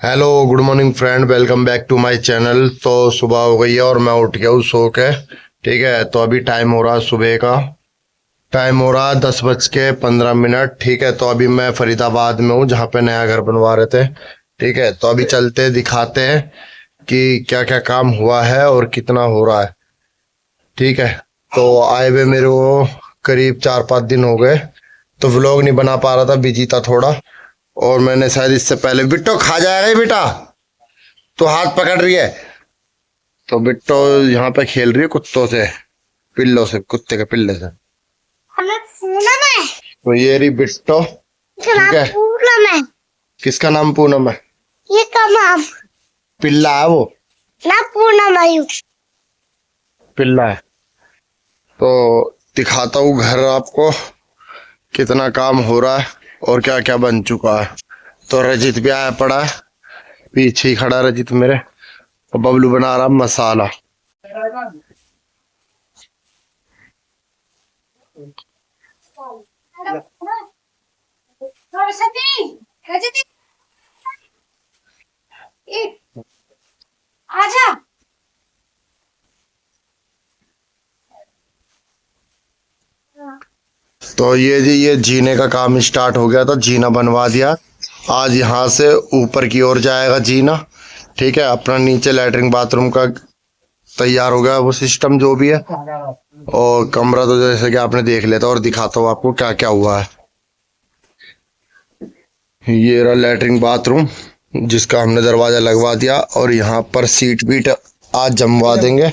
Hello good morning friend, welcome back to my channel. तो सुबह हो गई है और मैं उठ गया हूँ सो के। ठीक है, तो अभी टाइम हो रहा है सुबह का। टाइम हो रहा है 10:15। ठीक है, तो अभी मैं फरीदाबाद में हूँ जहाँ पे नया घर बनवा रहे थे। ठीक है, तो अभी चलते दिखाते हैं कि क्या क्या काम हुआ है और कितना हो रहा है। ठीक है, तो आए हुए मेरे को करीब 4-5 दिन हो गए, तो व्लॉग नहीं बना पा रहा था, बिजी था थोड़ा। और मैंने शायद इससे पहले, बिट्टो खा जाएगा ये बेटा, तो हाथ पकड़ रही है। तो बिट्टो यहाँ पे खेल रही है कुत्तों से, पिल्लों से, कुत्ते के पिल्ले से। हमें पूनम है। तो ये रही बिट्टो। ठीक है, पूनम है। किसका नाम पूनम है? ये का नाम पिल्ला है वो, ना पूनम आयु। पिल्ला है। तो दिखाता हूँ घर आपको, कितना काम हो रहा है और क्या क्या बन चुका है। तो रजित भी आया पड़ा है, पीछे ही खड़ा रजित मेरे, और बबलू बना रहा मसाला। आजा। तो ये जी, ये जीने का काम स्टार्ट हो गया था, जीना बनवा दिया। आज यहाँ से ऊपर की ओर जाएगा जीना। ठीक है, अपना नीचे लैट्रिन बाथरूम का तैयार हो गया वो सिस्टम जो भी है। और कमरा तो जैसे कि आपने देख लिया था, और दिखाता हूँ आपको क्या क्या हुआ है। ये रहा लैट्रिन बाथरूम जिसका हमने दरवाजा लगवा दिया, और यहाँ पर सीट बीट आज जमवा देंगे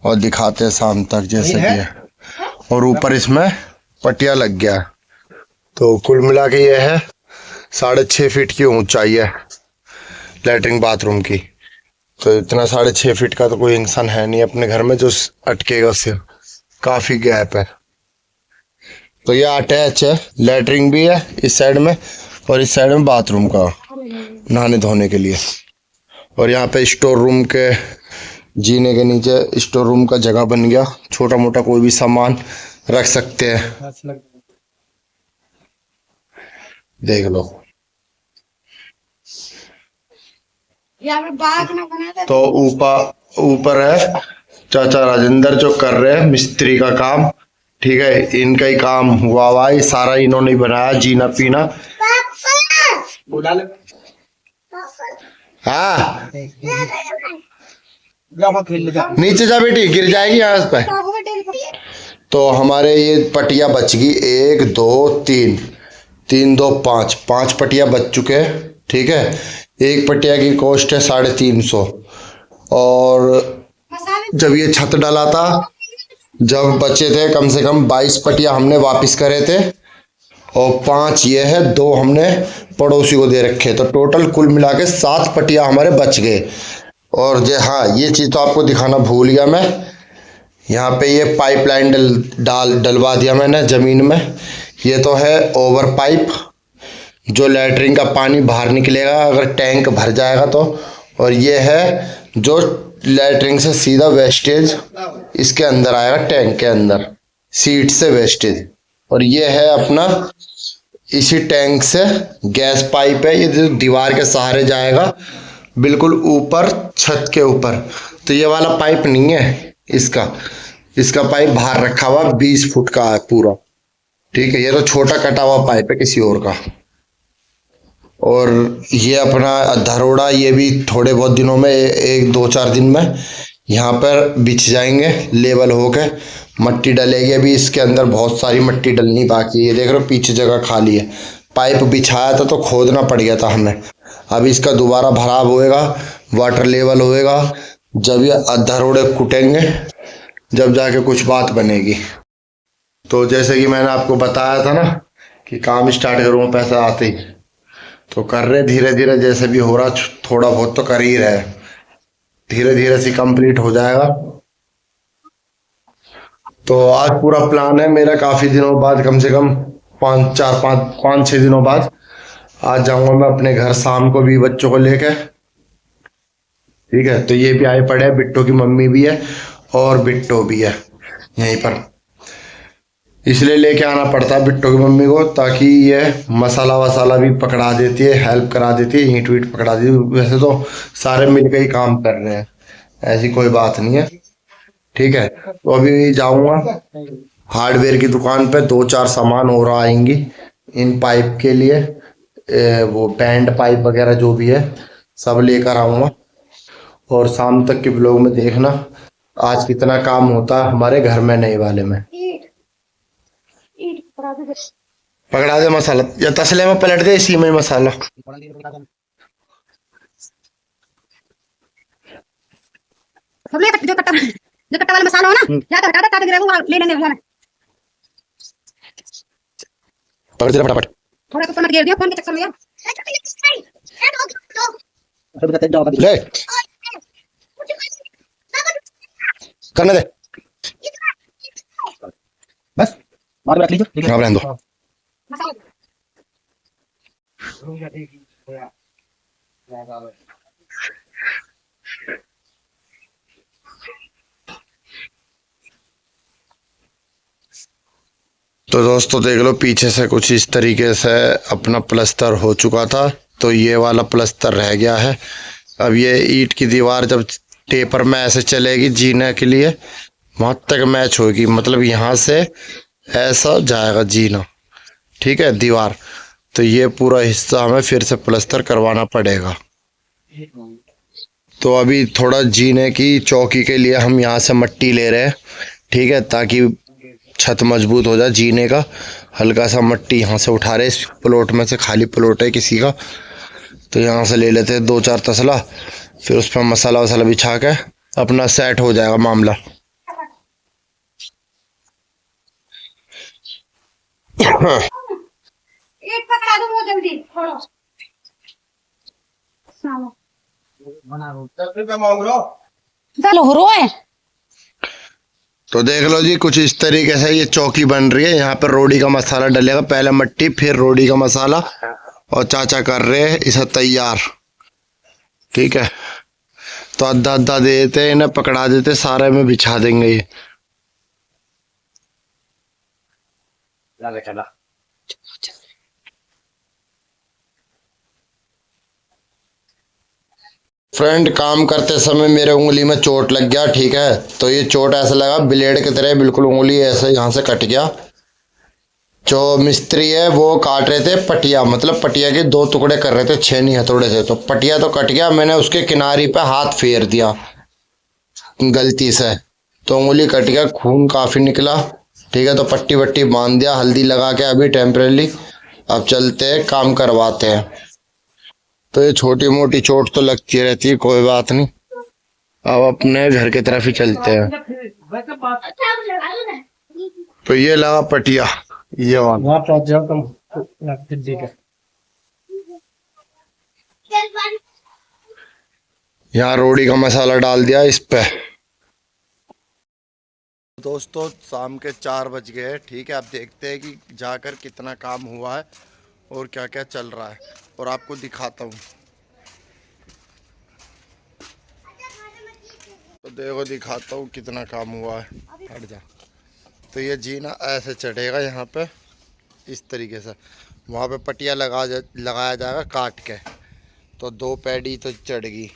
और दिखाते हैं शाम तक जैसे कि है। और ऊपर इसमें पटिया लग गया है। तो कुल मिला के ये है 6.5 फीट की ऊंचाई है लैट्रिन बाथरूम की। तो इतना 6.5 फीट का तो कोई इंसान है नहीं अपने घर में जो अटकेगा उससे, काफी गैप है। तो ये अटैच है, लैट्रिन भी है इस साइड में, और इस साइड में बाथरूम का नहाने धोने के लिए। और यहाँ पे स्टोर रूम के, जीने के नीचे स्टोर रूम का जगह बन गया, छोटा मोटा कोई भी सामान रख सकते हैं। देख लो। तो ऊपर ऊपर है चाचा राजेंद्र जो कर रहे हैं मिस्त्री का काम। ठीक है, इनका ही काम हुआ हुआ है, सारा इन्होंने ही बनाया, जीना पीना। हाँ, नीचे जा बेटी, गिर जाएगी यहाँ पे। तो हमारे ये पटिया बच गई, 1 2 3, 3 2 5, 5 पटिया बच चुके हैं। ठीक है, एक पटिया की कॉस्ट है 350। और जब ये छत डाला था, जब बचे थे कम से कम 22 पटिया हमने वापस करे थे, और 5 ये है, 2 हमने पड़ोसी को दे रखे। तो टोटल कुल मिला के 7 पटिया हमारे बच गए। और जे हाँ, ये चीज़ तो आपको दिखाना भूल गया मैं, यहाँ पे ये पाइपलाइन डलवा दिया मैंने ज़मीन में। ये तो है ओवर पाइप, जो लैट्रिन का पानी बाहर निकलेगा अगर टैंक भर जाएगा तो। और ये है जो लैट्रिन से सीधा वेस्टेज इसके अंदर आएगा, टैंक के अंदर सीट से वेस्टेज। और ये है अपना इसी टैंक से गैस पाइप है, ये जो दीवार के सहारे जाएगा बिल्कुल ऊपर छत के ऊपर। तो ये वाला पाइप नहीं है इसका पाइप बाहर रखा हुआ 20 फुट का है पूरा। ठीक है, ये तो छोटा कटा हुआ पाइप है किसी और का। और ये अपना धरोड़ा, ये भी थोड़े बहुत दिनों में, 1 2 4 दिन में यहाँ पर बिछ जाएंगे, लेवल होके मट्टी डलेगी। अभी इसके अंदर बहुत सारी मट्टी डलनी बाकी है, ये देख रहे हो पीछे जगह खाली है। पाइप बिछाया था तो खोदना पड़ गया था हमें। अब इसका दोबारा भराव होएगा, वाटर लेवल होएगा, जब ये धरोड़े कुटेंगे, जब जाके कुछ बात बनेगी। तो जैसे कि मैंने आपको बताया था ना कि काम स्टार्ट करूँगा पैसा आते ही, तो कर रहे धीरे धीरे, जैसे भी हो रहा थोड़ा बहुत तो कर ही रहे, धीरे धीरे से कंप्लीट हो जाएगा। तो आज पूरा प्लान है मेरा, काफी दिनों बाद, कम से कम 5 6 दिनों बाद आज जाऊंगा मैं अपने घर शाम को भी बच्चों को लेकर। ठीक है, तो ये भी आए पड़े हैं, बिट्टो की मम्मी भी है और बिट्टो भी है यहीं पर। इसलिए लेके आना पड़ता है बिट्टू की मम्मी को, ताकि ये मसाला वसाला भी पकड़ा देती है, हेल्प करा देती है, ईंट वीट पकड़ा देती है। वैसे तो सारे मिलकर ही काम कर रहे हैं, ऐसी कोई बात नहीं है। ठीक है, तो अभी जाऊंगा हार्डवेयर की दुकान पे, दो चार सामान और आएंगी इन पाइप के लिए, वो बैंड पाइप वगैरह जो भी है सब लेकर आऊंगा। और शाम तक के ब्लॉग में देखना आज कितना काम होता है हमारे घर में नए वाले में। पकड़ा दे मसाला, या तसले में पलट दे, इसी में मसाला। जो कट्टा वाला मसाला हो ना, या तो हटा दे, ताकि गिरेगा ले लेने वाला। पकड़ दे फटाफट। थोड़ा तो मत गिर दियो फोन के चक्कर में यार। ले करने दे बस, बाद में रख लीजिए। हाँ, रहने दो। मसाला तो दोस्तों देख लो, पीछे से कुछ इस तरीके से अपना प्लस्तर हो चुका था, तो ये वाला प्लस्तर रह गया है। अब ये ईंट की दीवार जब टेपर में ऐसे चलेगी जीने के लिए, वहां तक मैच होगी, मतलब यहाँ से ऐसा जाएगा जीना। ठीक है, दीवार। तो ये पूरा हिस्सा हमें फिर से प्लस्तर करवाना पड़ेगा। तो अभी थोड़ा जीने की चौकी के लिए हम यहाँ से मट्टी ले रहे हैं, ठीक है, ताकि छत मजबूत हो जाए जीने का। हल्का सा मट्टी यहाँ से उठा रहे, इस प्लॉट में से खाली प्लॉट है किसी का, तो यहाँ से ले लेते हैं दो चार तसला, फिर उस पर मसाला वसाला बिछा के अपना सेट हो जाएगा मामला। ईंट पकड़ा दो वो जल्दी थोड़ा। चलो हो रहा है। तो देख लो जी, कुछ इस तरीके से ये चौकी बन रही है। यहाँ पर रोड़ी का मसाला डलेगा, पहले मट्टी फिर रोड़ी का मसाला, और चाचा कर रहे हैं इसे तैयार। ठीक है, तो आधा आधा दे देते, इन्हें पकड़ा देते, सारे में बिछा देंगे ये। फ्रेंड, काम करते समय मेरे उंगली में चोट लग गया। ठीक है, तो ये चोट ऐसा लगा ब्लेड की तरह, बिल्कुल उंगली ऐसे यहाँ से कट गया। जो मिस्त्री है वो काट रहे थे पटिया, मतलब पटिया के दो टुकड़े कर रहे थे छेनी हथौड़े से, तो पटिया तो कट गया, मैंने उसके किनारे पे हाथ फेर दिया गलती से, तो उंगली कट गया, खून काफी निकला। ठीक है, तो पट्टी वट्टी बांध दिया, हल्दी लगा के अभी टेम्परेली। अब चलते हैं, काम करवाते हैं। तो ये छोटी मोटी चोट तो लगती रहती है, कोई बात नहीं। अब अपने घर की तरफ ही चलते हैं। तो ये लगा पटिया, ये वाला। वहाँ पहुँच जाओ तुम, ठीक है। यहाँ रोड़ी का मसाला डाल दिया इस पे। दोस्तों शाम के 4 बज गए। ठीक है, अब देखते हैं कि जाकर कितना काम हुआ है और क्या क्या चल रहा है, और आपको दिखाता हूँ। तो देखो, दिखाता हूँ कितना काम हुआ है। हट जा। तो ये जीना ऐसे चढ़ेगा यहाँ पे इस तरीके से, वहाँ पे पटिया लगाया जाएगा काट के, तो 2 पैडी तो चढ़ेगी।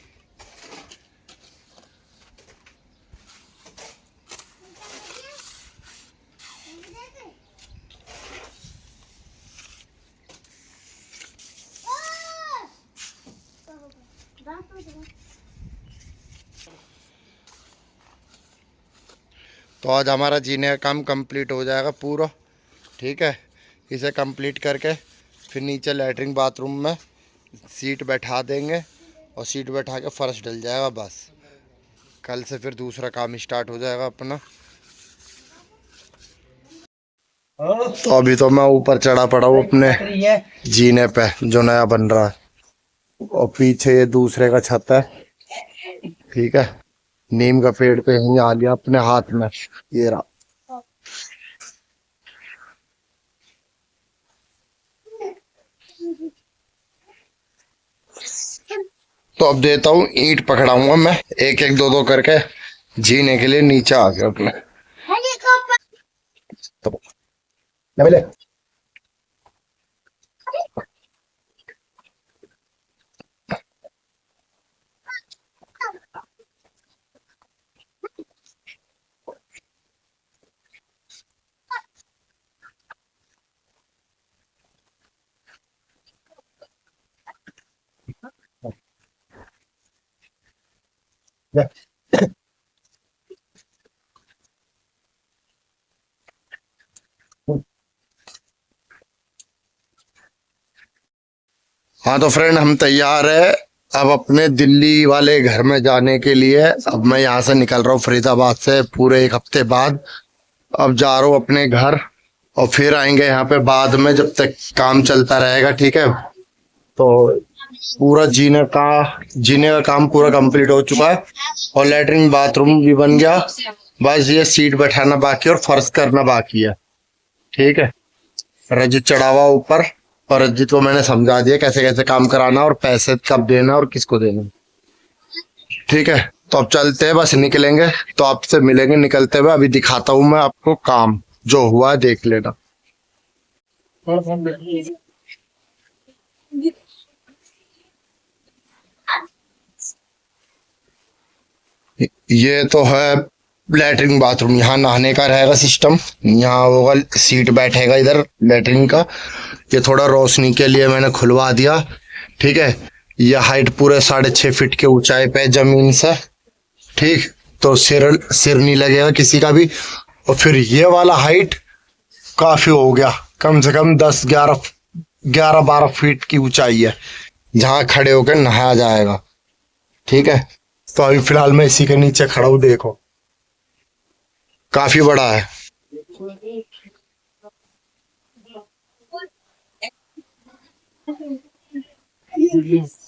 तो आज हमारा जीने का काम कंप्लीट हो जाएगा पूरा। ठीक है, इसे कंप्लीट करके फिर नीचे लैट्रिन बाथरूम में सीट बैठा देंगे, और सीट बैठा के फर्श डल जाएगा। बस कल से फिर दूसरा काम स्टार्ट हो जाएगा अपना। तो अभी तो मैं ऊपर चढ़ा पड़ा हूँ अपने जीने पे जो नया बन रहा है, और पीछे ये दूसरे का छत है। ठीक है, नीम का पेड़ पे यहीं आ लिया अपने हाथ में, ये रहा। तो अब देता हूँ ईंट पकड़ाऊंगा मैं, एक एक दो दो करके जीने के लिए नीचे आ गया अपने। तो ले ले। ले। हाँ तो फ्रेंड हम तैयार है अब अपने दिल्ली वाले घर में जाने के लिए। अब मैं यहाँ से निकल रहा हूँ फरीदाबाद से पूरे 1 हफ्ते बाद। अब जा रहा हूँ अपने घर और फिर आएंगे यहाँ पे बाद में जब तक काम चलता रहेगा। ठीक है, तो पूरा जीने का काम पूरा कंप्लीट हो चुका है और लेटरिन बाथरूम भी बन गया। बस ये सीट बैठाना बाकी है और फर्श करना बाकी है। ठीक है, रजित चढ़ा हुआ ऊपर और रजित को मैंने समझा दिया कैसे कैसे काम कराना और पैसे कब देना और किसको देना। ठीक है, तो अब चलते हैं, बस निकलेंगे तो आपसे मिलेंगे निकलते हुए। अभी दिखाता हूँ मैं आपको काम जो हुआ है, देख लेना। ये तो है लेटरिन बाथरूम, यहाँ नहाने का रहेगा सिस्टम। यहाँ होगा सीट बैठेगा इधर लेटरिन का। ये थोड़ा रोशनी के लिए मैंने खुलवा दिया। ठीक है, ये हाइट पूरे 6.5 फीट के ऊंचाई पे जमीन से। ठीक, तो सिर नहीं लगेगा किसी का भी। और फिर ये वाला हाइट काफी हो गया, कम से कम 11-12 फीट की ऊंचाई है जहाँ खड़े होकर नहाया जाएगा। ठीक है, तो अभी फिलहाल मैं इसी के नीचे खड़ा हूँ। देखो काफी बड़ा है।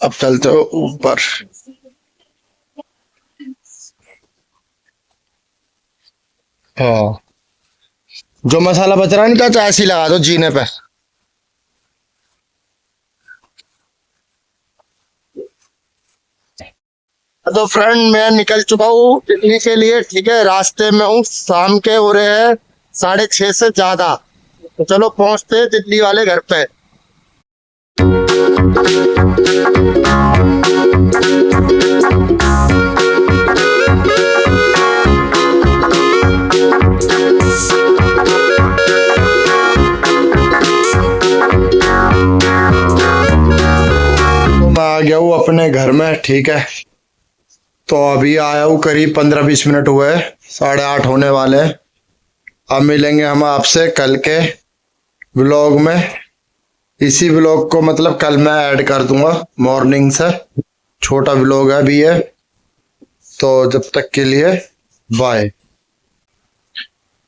अब चलते हो ऊपर। हाँ, जो मसाला बच रहा नहीं था तो ऐसे ही लगा दो जीने पे। तो फ्रेंड मैं निकल चुका हूँ दिल्ली के लिए। ठीक है, रास्ते में हूँ, शाम के हो रहे हैं 6:30 से ज्यादा। तो चलो पहुंचते हैं दिल्ली वाले घर पे। तो मैं आ गया हूँ अपने घर में। ठीक है, तो अभी आया हूँ, करीब 15-20 मिनट हुए, 8:30 होने वाले। अब मिलेंगे हम आपसे कल के व्लॉग में। इसी व्लॉग को मतलब कल मैं ऐड कर दूंगा मॉर्निंग से। छोटा व्लॉग है अभी ये, तो जब तक के लिए bye.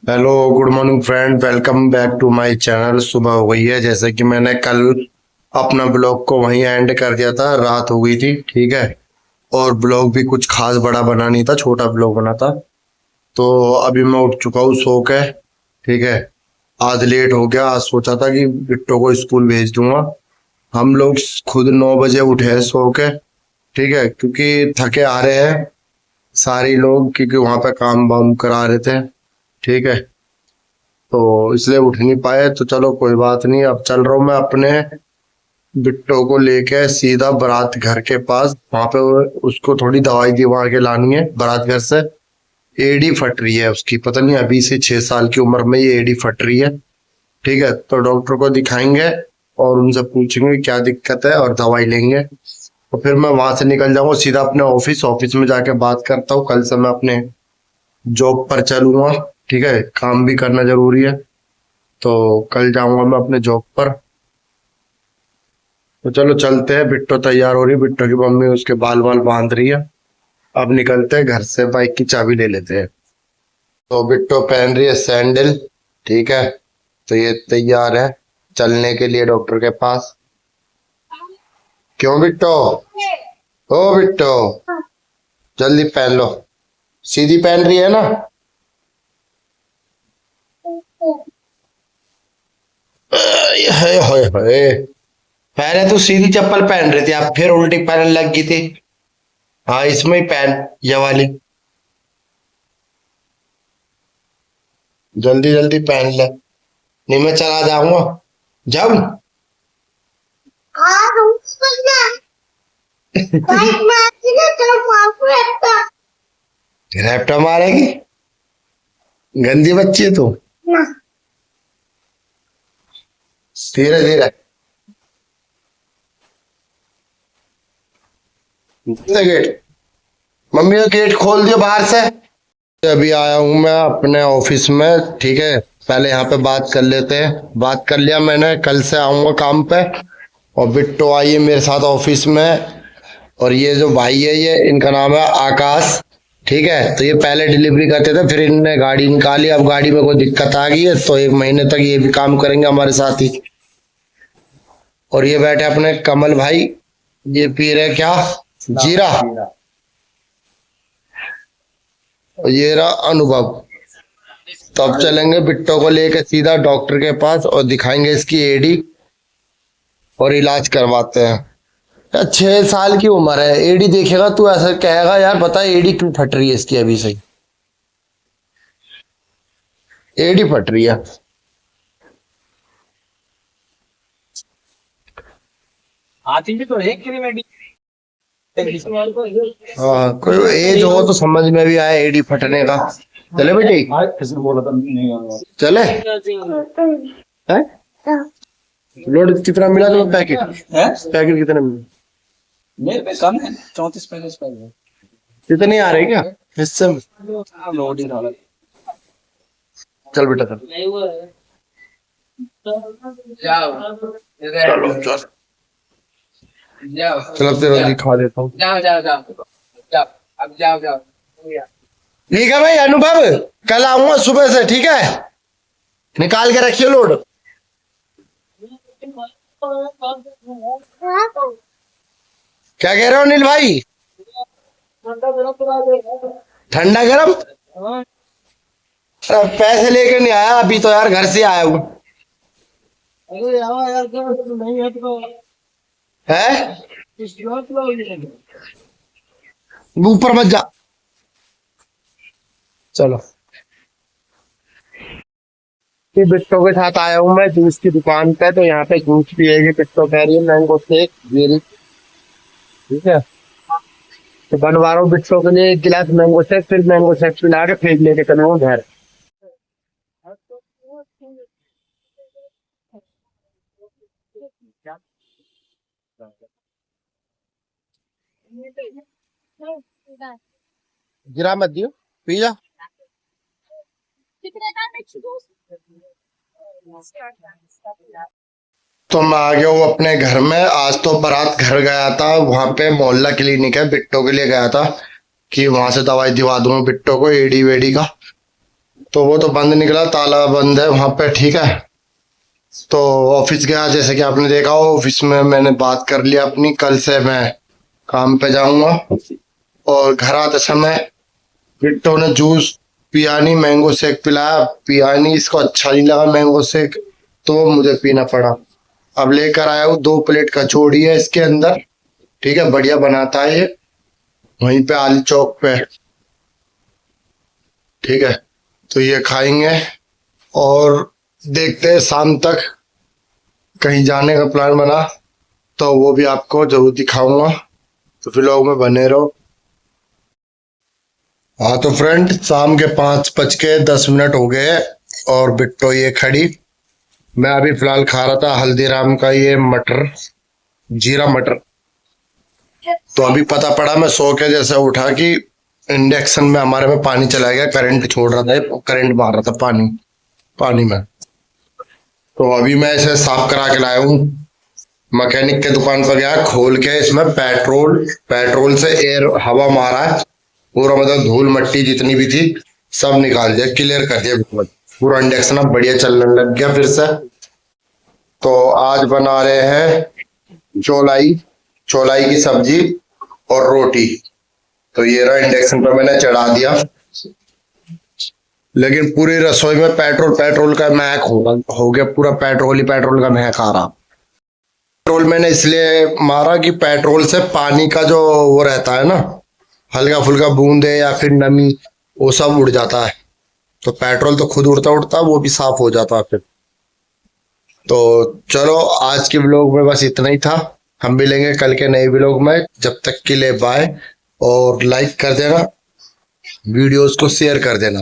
Hello good morning friend, welcome back to my channel. सुबह हो गई है, जैसे कि मैंने कल अपना ब्लॉग को वहीं एंड कर दिया था, रात हो गई थी। ठीक है, और ब्लॉग भी कुछ खास बड़ा बना नहीं था, छोटा ब्लॉग बना था। तो अभी मैं उठ चुका हूँ सो के। ठीक है, आज लेट हो गया। आज सोचा था कि बिट्टो को स्कूल भेज दूंगा। हम लोग खुद 9 बजे उठे हैं सो के। ठीक है, क्योंकि थके आ रहे हैं सारे लोग, क्योंकि वहां पे काम वाम करा रहे थे। ठीक है, तो इसलिए उठ नहीं पाए। तो चलो कोई बात नहीं, अब चल रहा हूँ मैं अपने बिट्टो को लेके सीधा बारात घर के पास। वहां पे उसको थोड़ी दवाई दिवा के लानी है बारात घर से। एडी फट रही है उसकी, पता नहीं अभी से 6 साल की उम्र में ये एडी फट रही है। ठीक है, तो डॉक्टर को दिखाएंगे और उनसे पूछेंगे क्या दिक्कत है और दवाई लेंगे। तो फिर मैं वहां से निकल जाऊंगा सीधा अपने ऑफिस में जाके बात करता हूँ। कल से मैं अपने जॉब पर चलूंगा। ठीक है, काम भी करना जरूरी है, तो कल जाऊंगा मैं अपने जॉब पर। तो चलो चलते हैं। बिट्टो तैयार हो रही, बिट्टो की मम्मी उसके बाल बांध रही है। अब निकलते हैं घर से, बाइक की चाबी ले लेते हैं। तो बिट्टो पहन रही है सैंडल। ठीक है, तो ये तैयार है चलने के लिए डॉक्टर के पास। क्यों बिट्टो? ओ बिट्टो, जल्दी पहन लो। सीधी पहन रही है ना? हाय पहले तो सीधी चप्पल पहन रही थी, अब फिर उल्टी पहनने लग गई थी। हाँ, इसमें ही पहन, ये वाली जल्दी जल्दी पहन ले। नहीं मैं चला जाऊंगा। जाऊं? हाँ उसमें ना बाइक में आती ना तो माफू रहता रैप्टा मारेगी? गंदी बच्ची है तू। ना धीरे धीरे गेट। मम्मी का गेट खोल दियो बाहर से। अभी आया हूँ मैं अपने ऑफिस में, ठीक है। पहले यहाँ पे बात कर लेते हैं। बात कर लिया मैंने, कल से आऊंगा काम पे। और बिट्टो आई है मेरे साथ ऑफिस में, और ये जो भाई है ये इनका नाम है आकाश, ठीक है। तो ये पहले डिलीवरी करते थे, फिर इनने गाड़ी निकाली। अब गाड़ी में कोई दिक्कत आ गई है तो 1 महीने तक ये भी काम करेंगे हमारे साथ ही। और ये बैठे अपने कमल भाई, ये पी रहे क्या, जीरा। और ये रहा अनुभव। तो अब चलेंगे बिट्टो को लेके सीधा डॉक्टर के पास और दिखाएंगे इसकी एडी और इलाज करवाते हैं। यार 6 साल की उम्र है, एडी देखेगा तू ऐसा कहेगा यार बता एडी क्यों फट रही है इसकी अभी से। एडी फट रही है। आती भी तो है क्रीमेडी। हाँ कोई एज हो तो समझ में भी आए एडी फटने का। चले बेटी किसने बोला था नहीं? चले। हैं लोड कितना मिला तुम्हें पैकेट? पैकेट कितने मिले? मेरे पे कम है, 34 पैकेज पे है। कितने आ रहे क्या हिस्से में? लोड ही रहा। चल बेटा चल। चलो चल चल अब तेरा दिखा देता हूँ। ठीक है भाई अनुभव, कल आऊंगा सुबह से, ठीक है। निकाल के रखिए लोड। क्या कह रहे हो नील भाई? ठंडा गरम? अरे पैसे लेके नहीं आया अभी तो यार, घर से आया हूँ। है ऊपर मत जा। चलो बिट्टो के साथ आया हूँ मैं जूस की दुकान पे। तो यहाँ पे जूस पिएगी बिट्टो, कह रही है मैंगो शेक, ठीक है। तो बनवा रहा हूँ बिट्टो के लिए 1 गिलास मैंगो शेक, फिर मैंगो शेक पिला के फिर लेके चलूंगा घर। गिरा मत दियो, पी जा। तो मैं आ गया हूँ अपने घर में। आज तो बारात घर गया था, वहां पे मोहल्ला क्लिनिक है, बिट्टो के लिए गया था कि वहां से दवाई दिवा दूंगा बिट्टो को एडी वेडी का। तो वो तो बंद निकला, ताला बंद है वहां पे, ठीक है। तो ऑफिस गया, जैसे कि आपने देखा हो ऑफिस में मैंने बात कर लिया अपनी, कल से मैं काम पे जाऊंगा। और घर आते समय बिट्टो ने जूस पिया नहीं, मैंगो शेक पिलाया, पिया नहीं, इसको अच्छा नहीं लगा मैंगो शेक, तो मुझे पीना पड़ा। अब लेकर आया हूँ 2 प्लेट कचौड़ी है इसके अंदर, ठीक है, बढ़िया बनाता है ये, वहीं पे आली चौक पे, ठीक है। तो ये खाएंगे और देखते हैं शाम तक कहीं जाने का प्लान बना तो वो भी आपको जरूर दिखाऊंगा, तो व्लॉग में बने रहो। हाँ तो फ्रेंड शाम के 5:10 हो गए और बिट्टो ये खड़ी। मैं अभी फिलहाल खा रहा था हल्दीराम का ये मटर, जीरा मटर। तो अभी पता पड़ा मैं सो के जैसे उठा कि इंडक्शन में हमारे में पानी चला गया, करंट छोड़ रहा था, करंट मार रहा था पानी में। तो अभी मैं इसे साफ करा के लाया हूँ, मैकेनिक के दुकान पर गया, खोल के इसमें पेट्रोल से एयर हवा मारा है पूरा, मतलब धूल मट्टी जितनी भी थी सब निकाल दिया, क्लियर कर दिया पूरा। इंडक्शन अब बढ़िया चलने लग गया फिर से। तो आज बना रहे हैं चौलाई की सब्जी और रोटी। तो ये रहा इंडक्शन पर मैंने चढ़ा दिया, लेकिन पूरी रसोई में पेट्रोल का महक हो गया, पूरा पेट्रोल का महक आ रहा। पेट्रोल मैंने इसलिए मारा कि पेट्रोल से पानी का जो वो रहता है ना, हल्का फुल्का बूंदे या फिर नमी, वो सब उड़ जाता है। तो पेट्रोल तो खुद उड़ता वो भी साफ हो जाता है फिर। तो चलो आज के व्लॉग में बस इतना ही था। हम मिलेंगे कल के नए व्लॉग में, जब तक के लिए बाय। और लाइक कर देना, वीडियोस को शेयर कर देना।